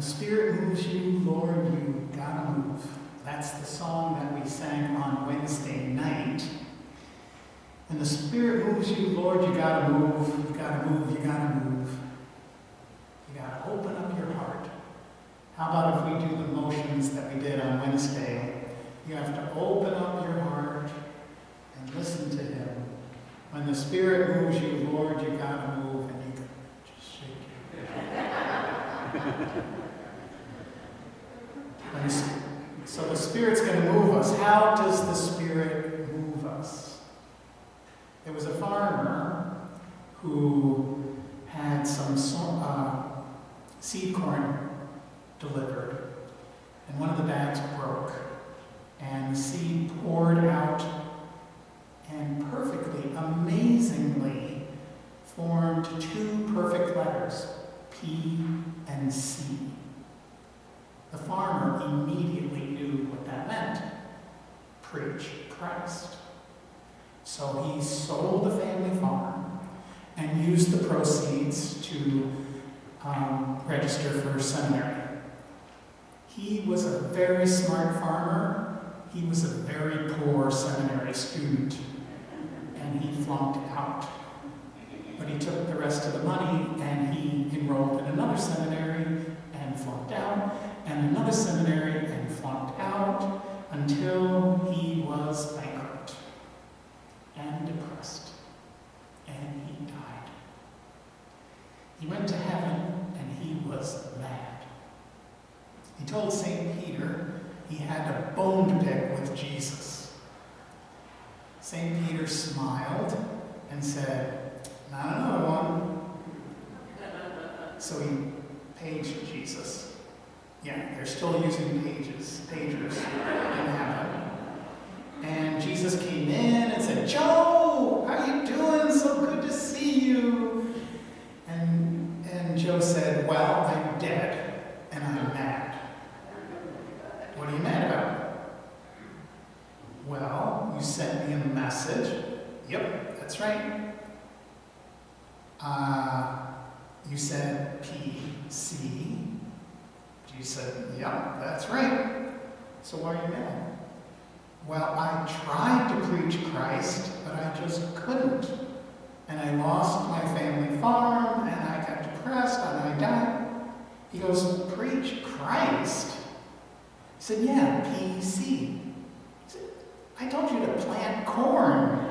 the Spirit moves you, Lord, you gotta move. That's the song that we sang on Wednesday night. When the Spirit moves you, Lord, you gotta move, you gotta move, you gotta move. You gotta open up your heart. How about if we do the motions that we did on Wednesday? You have to open up your heart and listen to Him. When the Spirit moves you, Lord, you gotta move, and you can just shake your head. So the Spirit's going to move us. How does the Spirit move us? There was a farmer who had some seed corn delivered, and one of the bags broke, and the seed poured out and perfectly, amazingly formed two perfect letters, P and C. The farmer immediately knew what that meant. Preach Christ. So he sold the family farm and used the proceeds to register for seminary. He was a very smart farmer. He was a very poor seminary student, and he flunked out. But he took the rest of the money and he enrolled in another seminary and flunked out, and another seminary and flunked out, until he was bankrupt and depressed, and he died. He went to heaven and he was mad. He told St. Peter he had a bone to pick with Jesus. St. Peter smiled and said, "Not another one." So he paged Jesus. Yeah, they're still using pagers in heaven. And Jesus came in and said, "Joe, how you doing? So good to see you." And Joe said, "Well, I'm dead and I'm mad." "What are you mad about?" "Well, you sent me a message." "Yep, that's right." You said PC. You said, "Yep, that's right." "So why are you mad?" "Well, I tried to preach Christ, but I just couldn't. And I lost my family farm, and I got depressed, and I died." He goes, "Preach Christ?" He said, "Yeah, PC." He said, "I told you to plant corn."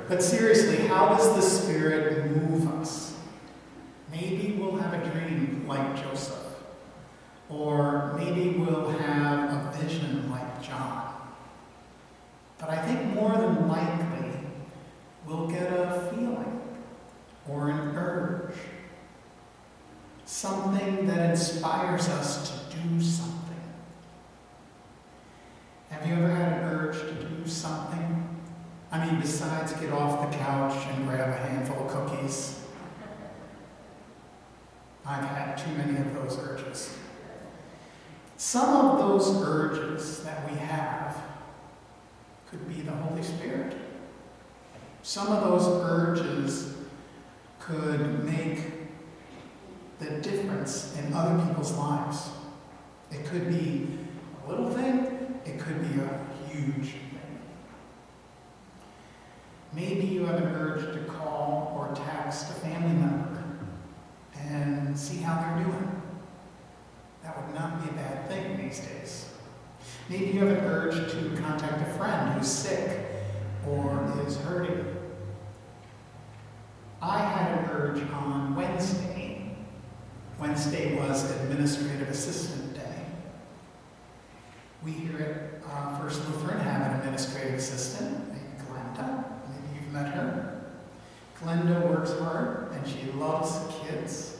But seriously, how does the Spirit move us? Maybe we'll have a dream like Joseph, or maybe we'll have a vision like John. But I think more than likely, we'll get a feeling or an urge, something that inspires us to do something. Have you ever had an urge to do something? I mean, besides get off the couch and grab a handful of cookies. I've had too many of those urges. Some of those urges that we have could be the Holy Spirit. Some of those urges could make the difference in other people's lives. It could be a little thing, it could be a huge thing. Maybe you have an urge to call or text a family member and see how they're doing. That would not be a bad thing these days. Maybe you have an urge to contact a friend who's sick or is hurting. I had an urge on Wednesday. Wednesday was Administrative Assistant Day. We here at First Lutheran have an administrative assistant named Glenda. Maybe you've met her. Glenda works hard and she loves kids.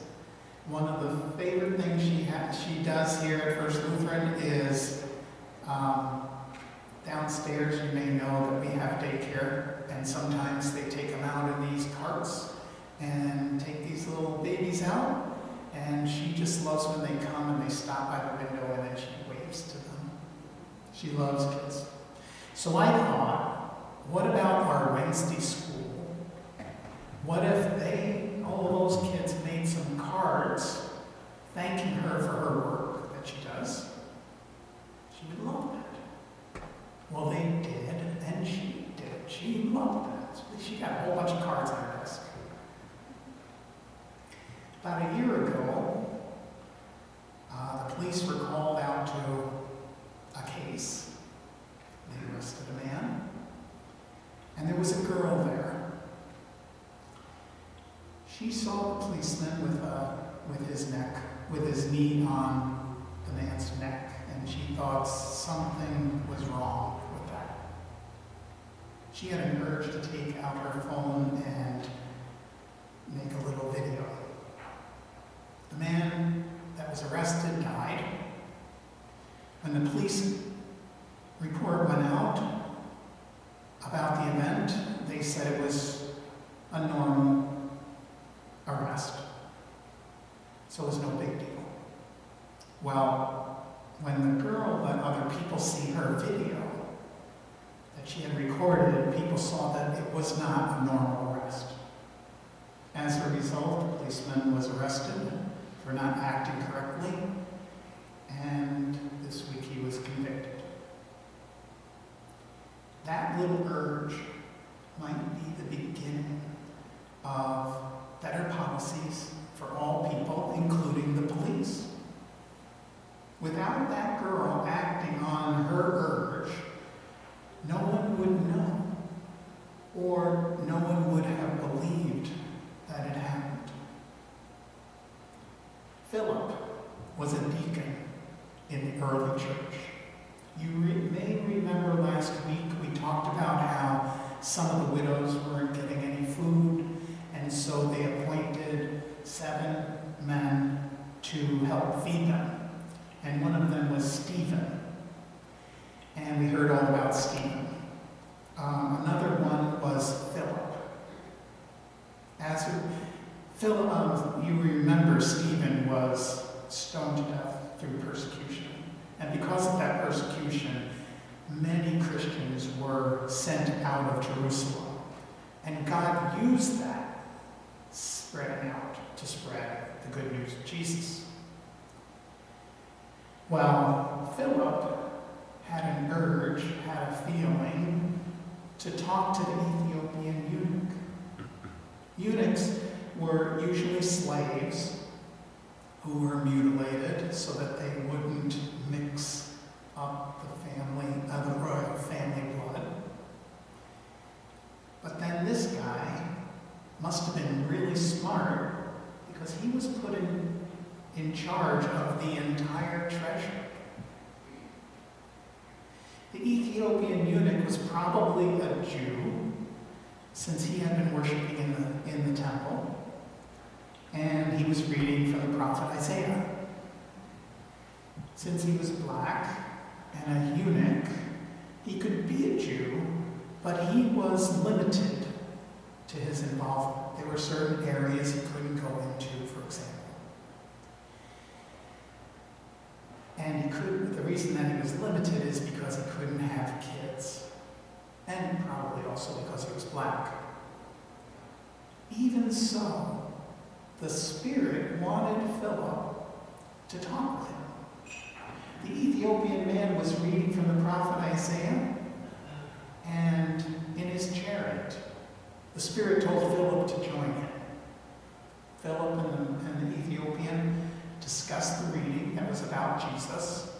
One of the favorite things she does here at First Lutheran is downstairs. You may know that we have daycare, and sometimes they take them out in these carts and take these little babies out, and she just loves when they come and they stop by the window and then she waves to them. She loves kids. So I thought, what about our Wednesday school? What if all those kids she loved that. She got a whole bunch of cards on her desk. About a year ago, the police were called out to a case. They arrested a man, and there was a girl there. She saw the policeman with his knee on the man's neck, and she thought something was wrong with that. She had an urge to take out her phone and make a little video. The man that was arrested died. When the police report went out about the event, they said it was a normal arrest. So it was no big deal. Well, when the girl let other people see her video that she had recorded, people saw that it was not a normal arrest. As a result, the policeman was arrested for not acting correctly, and this week he was convicted. That little urge might be the beginning of better policies for all people, including the police. Without that girl acting on her urge, no one would know, or no one would have believed that it happened. Philip was a deacon in the early church. You may remember last week we talked about how some of the widows weren't getting any food, and so they appointed 7 men to help feed them. And one of them was Stephen. And we heard all about Stephen. Another one was Philip. You remember Stephen was stoned to death through persecution. And because of that persecution, many Christians were sent out of Jerusalem. And God used that spreading out to spread the good news of Jesus. Well, Philip had an urge, had a feeling to talk to the Ethiopian eunuch. Eunuchs were usually slaves who were mutilated so that they wouldn't mix up the royal family blood. But then this guy must have been really smart because he was put in charge of the entire treasure. The Ethiopian eunuch was probably a Jew, since he had been worshiping in the temple, and he was reading from the prophet Isaiah. Since he was black and a eunuch, he could be a Jew, but he was limited to his involvement. There were certain areas he couldn't go into, for example. And the reason that he was limited is because he couldn't have kids. And probably also because he was black. Even so, the Spirit wanted Philip to talk with him. The Ethiopian man was reading from the prophet Isaiah, and in his chariot, the Spirit told Philip to join him. Philip and the Ethiopian discussed the reading that was about Jesus.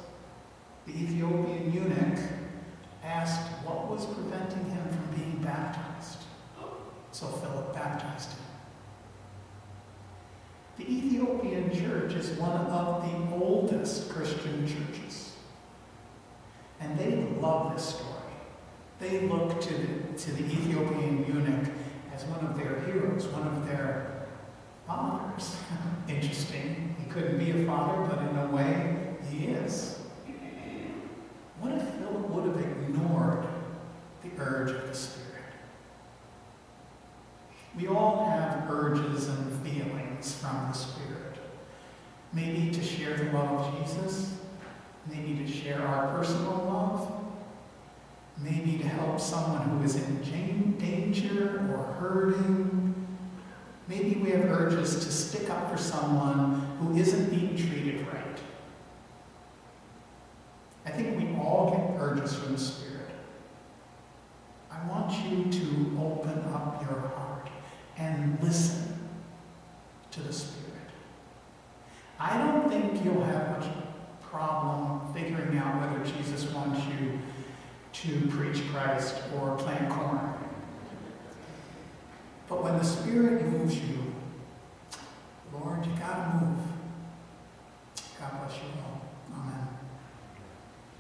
The Ethiopian eunuch asked what was preventing him from being baptized. So Philip baptized him. The Ethiopian church is one of the oldest Christian churches. And they love this story. They look to the Ethiopian eunuch as one of their heroes, one of their fathers. Interesting. He couldn't be a father, but in a way, he is. What if Philip would have ignored the urge of the Spirit? We all have urges and feelings from the Spirit. Maybe to share the love of Jesus, maybe to share our personal love, maybe to help someone who is in danger or hurting. Maybe we have urges to stick up for someone who isn't being treated right. I think we all get urges from the Spirit. I want want you to open up your heart and listen to the Spirit. I don't think you'll have much problem figuring out whether Jesus wants you to preach Christ or plant corn. But when the Spirit moves you